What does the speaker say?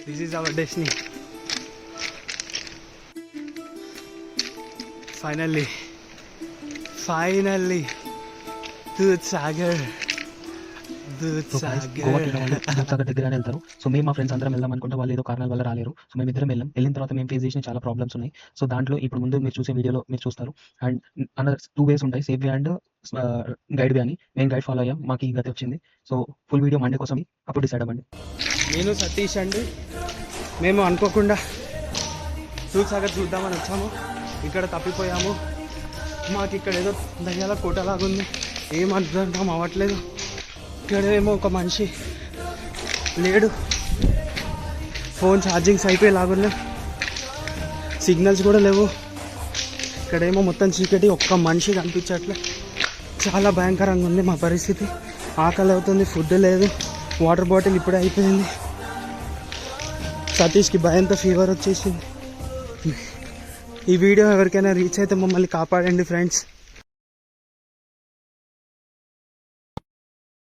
This is our destiny. Finally Dudhsagar Dudhsagar దగ్గర వెళ్తారు. So మేము మా ఫ్రెండ్స్ అందరం వెళ్దాం అనుకుంటే వాళ్ళు ఏదో కారణాల వల్ల రాలేరు. సో మేము ఇద్దరం వెళ్ళిన తర్వాత మేము ఫేస్ చేసిన చాలా ప్రాబ్లమ్స్ ఉన్నాయి. సో దాంట్లో ఇప్పుడు ముందు మీరు చూసే వీడియోలో మీరు చూస్తారు. అండ్ అనదర్ 2 ways ఉంటాయి, సేఫ్ వే అండ్ గైడ్ వే అని. మేము గైడ్ ఫాలో అయ్యాం, మాకు ఈ గతి వచ్చింది. సో ఫుల్ వీడియో మండే కోసం అప్పుడు డిసైడ్ అవ్వండి. నేను సతీష్ అండి, మేము అనుకోకుండా దూద్సాగర్ చూద్దామని వచ్చాము. ఇక్కడ తప్పిపోయాము. మాకు ఇక్కడ ఏదో దయ్యాల కోటలాగుంది, ఏం అర్థం అవ్వట్లేదు. ఇక్కడేమో ఒక మనిషి లేడు, ఫోన్ ఛార్జింగ్స్ అయిపోయేలాగున్నాయి, సిగ్నల్స్ కూడా లేవు. ఇక్కడేమో మొత్తం చీకటి, ఒక్క మనిషి కనిపించట్లే. చాలా భయంకరంగా ఉంది మా పరిస్థితి. ఆకలి అవుతుంది, ఫుడ్ లేదు, వాటర్ బాటిల్ ఇప్పుడే అయిపోయింది. సతీష్కి భయంతో ఫీవర్ వచ్చేసింది. ఈ వీడియో ఎవరికైనా రీచ్ అయితే మమ్మల్ని కాపాడండి ఫ్రెండ్స్.